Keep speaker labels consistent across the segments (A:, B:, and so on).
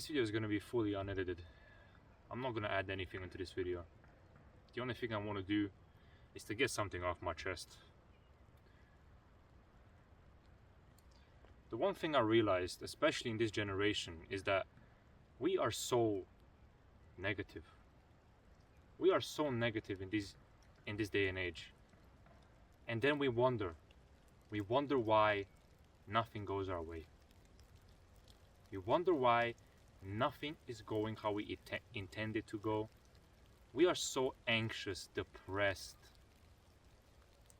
A: This video is going to be fully unedited. I'm not going to add anything into this video. The only thing I want to do is to get something off my chest. The one thing I realized, especially in this generation, is that we are so negative. We are so negative in this day and age. And then we wonder why nothing goes our way. We wonder why nothing is going how we intended to go. We are so anxious, depressed,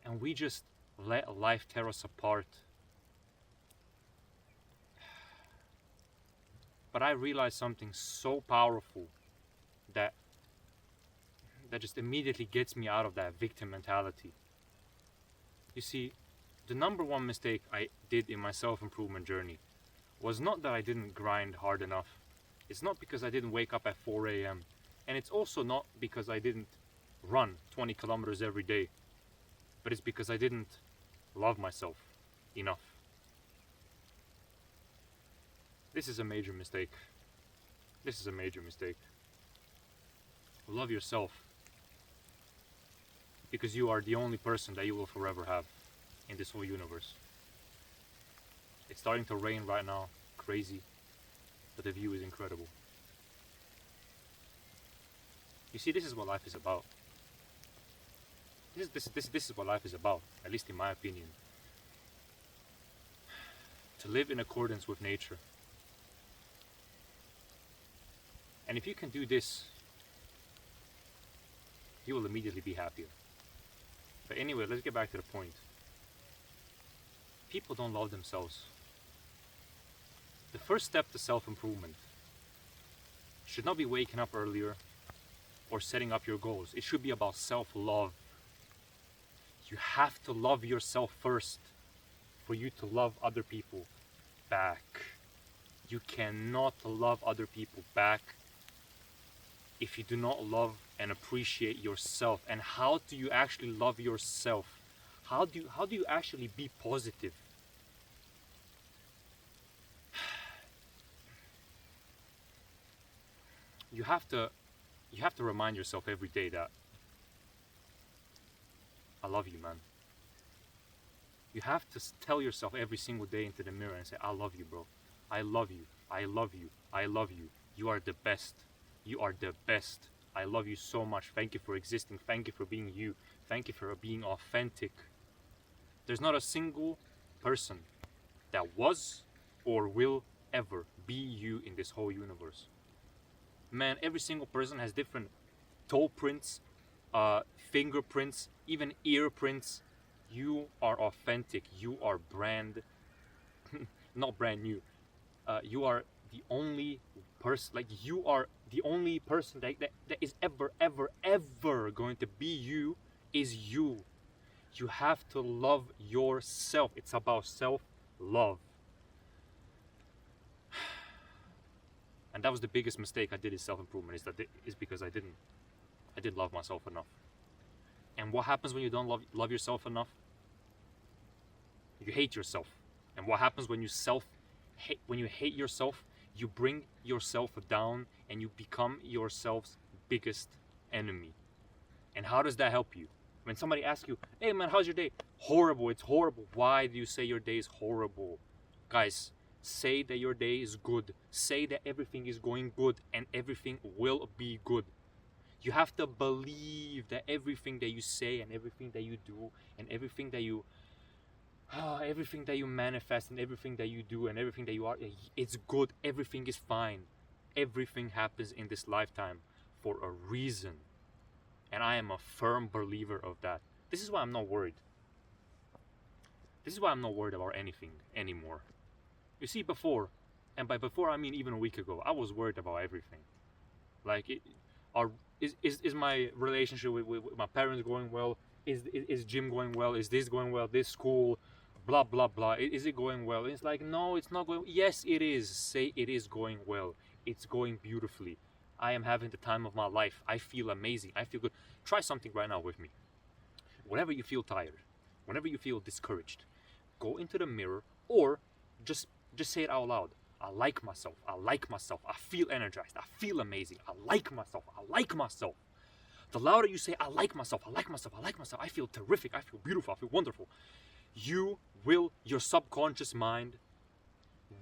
A: and we just let life tear us apart. But I realized something so powerful that just immediately gets me out of that victim mentality. You see, the number one mistake I did in my self-improvement journey was not that I didn't grind hard enough. It's not because I didn't wake up at 4 a.m. And it's also not because I didn't run 20 kilometers every day. But it's because I didn't love myself enough. This is a major mistake. This is a major mistake. Love yourself. Because you are the only person that you will forever have in this whole universe. It's starting to rain right now. Crazy. But the view is incredible. You see, this is what life is about. This is what life is about, at least in my opinion. To live in accordance with nature. And if you can do this, you will immediately be happier. But anyway, let's get back to the point. People don't love themselves. The first step to self-improvement should not be waking up earlier or setting up your goals. It should be about self-love. You have to love yourself first for you to love other people back. You cannot love other people back if you do not love and appreciate yourself. And how do you actually love yourself? How do you actually be positive? You have to remind yourself every day that I love you, man. You have to tell yourself every single day into the mirror and say, I love you, bro. I love you. I love you. I love you. You are the best. You are the best. I love you so much. Thank you for existing. Thank you for being you. Thank you for being authentic. There's not a single person that was or will ever be you in this whole universe. Man, every single person has different toe prints, fingerprints, even ear prints. You are authentic. You are not brand new. You are the only person, like you are the only person that is ever going to be you is you. You have to love yourself. It's about self-love. And that was the biggest mistake I did in self-improvement, is because I didn't love myself enough. And what happens when you don't love yourself enough? You hate yourself. And what happens when you hate yourself? You bring yourself down and you become yourself's biggest enemy. And how does that help you? When somebody asks you, hey man, how's your day? Horrible, it's horrible. Why do you say your day is horrible? Guys, say that your day is good. Say that everything is going good and everything will be good. You have to believe that everything that you say and everything that you do and everything that you manifest and everything that you do and everything that you are, it's good. Everything is fine. Everything happens in this lifetime for a reason. And I am a firm believer of that. This is why I'm not worried. This is why I'm not worried about anything anymore. You see, before, and by before I mean even a week ago, I was worried about everything. Like, is my relationship with my parents going well? Is gym going well? Is this going well? This school, blah blah blah. Is it going well? It's like, no, it's not going. Yes, it is. Say it is going well. It's going beautifully. I am having the time of my life. I feel amazing. I feel good. Try something right now with me. Whenever you feel tired, whenever you feel discouraged, go into the mirror or just say it out loud. I like myself. I like myself. I feel energized. I feel amazing. I like myself. I like myself. The louder you say, I like myself. I like myself. I like myself. I feel terrific. I feel beautiful. I feel wonderful. Your subconscious mind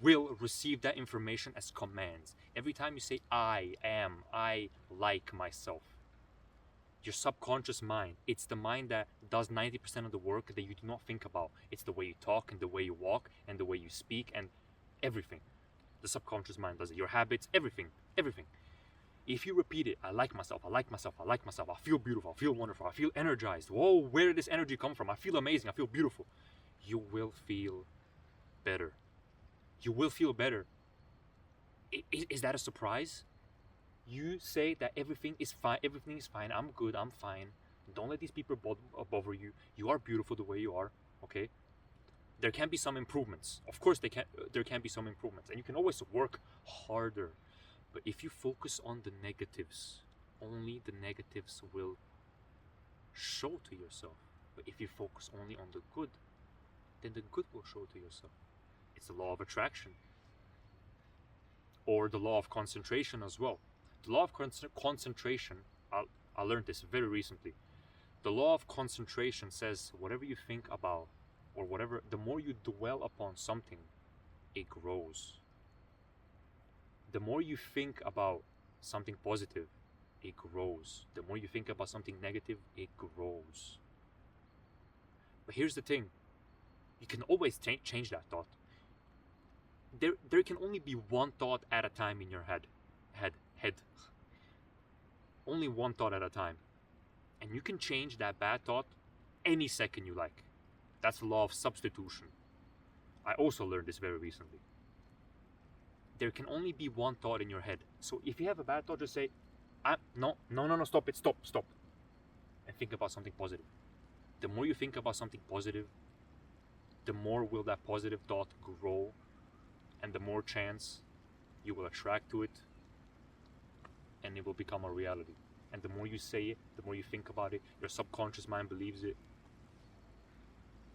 A: will receive that information as commands. Every time you say, I like myself, your subconscious mind, it's the mind that does 90% of the work that you do not think about. It's the way you talk and the way you walk and the way you speak and everything. The subconscious mind does it. Your habits, everything. If you repeat it, I like myself, I like myself, I like myself, I feel beautiful, I feel wonderful, I feel energized. Whoa, where did this energy come from? I feel amazing, I feel beautiful. You will feel better. You will feel better. Is that a surprise? You say that everything is fine, I'm good, I'm fine. Don't let these people bother you. You are beautiful the way you are, okay? There can be some improvements. Of course, there can be some improvements, and you can always work harder. But if you focus on the negatives, only the negatives will show to yourself. But if you focus only on the good, then the good will show to yourself. It's the law of attraction. Or the law of concentration as well. The law of concentration, I learned this very recently. The law of concentration says whatever you think about, or whatever, the more you dwell upon something, it grows. The more you think about something positive, it grows. The more you think about something negative, it grows. But here's the thing. You can always change that thought. There can only be one thought at a time in your head. Only one thought at a time. And you can change that bad thought any second you like. That's the law of substitution. I also learned this very recently. There can only be one thought in your head. So if you have a bad thought, just say, no, stop it, stop. And think about something positive. The more you think about something positive, the more will that positive thought grow, and the more chance you will attract to it, and it will become a reality. And the more you say it, the more you think about it, your subconscious mind believes it.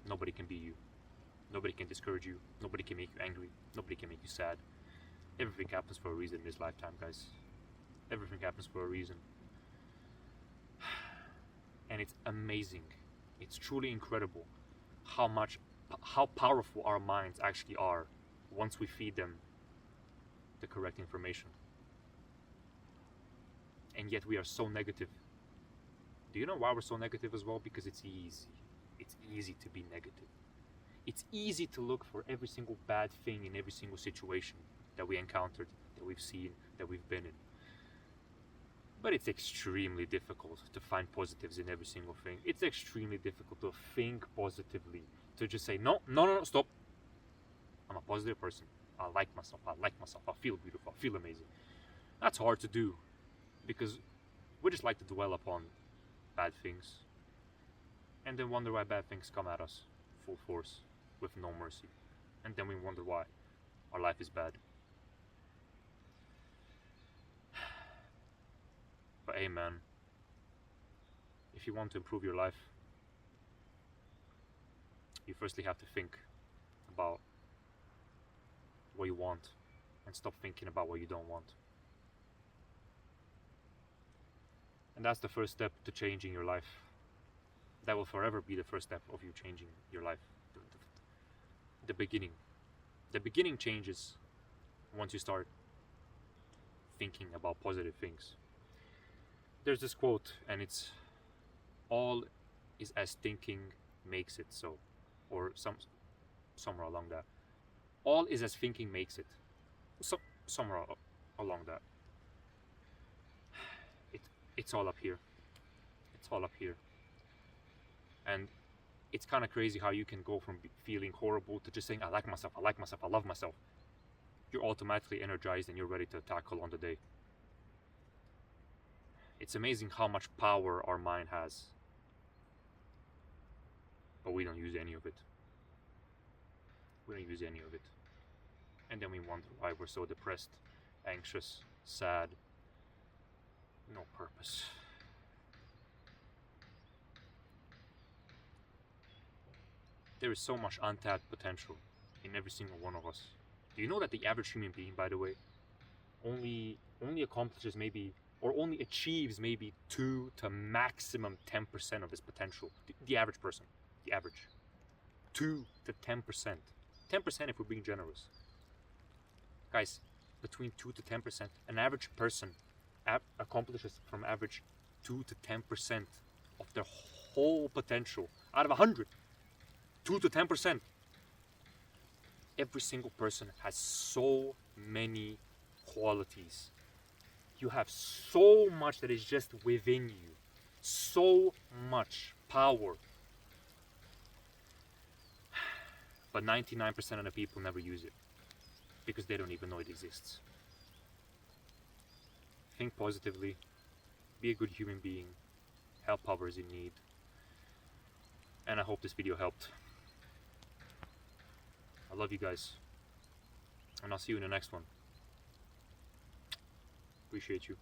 A: Nobody can be you. Nobody can discourage you. Nobody can make you angry. Nobody can make you sad. Everything happens for a reason in this lifetime, guys. Everything happens for a reason. And it's amazing. It's truly incredible how powerful our minds actually are once we feed them the correct information. And yet we are so negative. Do you know why we're so negative as well? Because it's easy. It's easy to be negative. It's easy to look for every single bad thing in every single situation that we encountered, that we've seen, that we've been in. But it's extremely difficult to find positives in every single thing. It's extremely difficult to think positively, to just say, no, stop. I'm a positive person. I like myself. I feel beautiful. I feel amazing. That's hard to do because we just like to dwell upon bad things and then wonder why bad things come at us full force with no mercy. And then we wonder why our life is bad. But hey man, if you want to improve your life, you firstly have to think about what you want and stop thinking about what you don't want. And that's the first step to changing your life. That will forever be the first step of you changing your life. The beginning. The beginning changes once you start thinking about positive things. There's this quote, and it's, all is as thinking makes it so, or somewhere along that. All is as thinking makes it. Somewhere along that. It's all up here. It's all up here. And it's kind of crazy how you can go from feeling horrible to just saying, I like myself, I love myself. You're automatically energized and you're ready to tackle on the day. It's amazing how much power our mind has. But we don't use any of it. We don't use any of it. And then we wonder why we're so depressed, anxious, sad, no purpose. There is so much untapped potential in every single one of us. Do you know that the average human being, by the way, only accomplishes maybe, or only achieves maybe 2 to maximum 10% of his potential? The average person, the average, 2 to 10%. 10% if we're being generous. Guys, between 2 to 10%, an average person accomplishes from average 2 to 10% of their whole potential out of 100. 2 to 10%. Every single person has so many qualities. You have so much that is just within you. So much power. But 99% of the people never use it because they don't even know it exists. Think positively. Be a good human being. Help others in need. And I hope this video helped. I love you guys. And I'll see you in the next one. Appreciate you.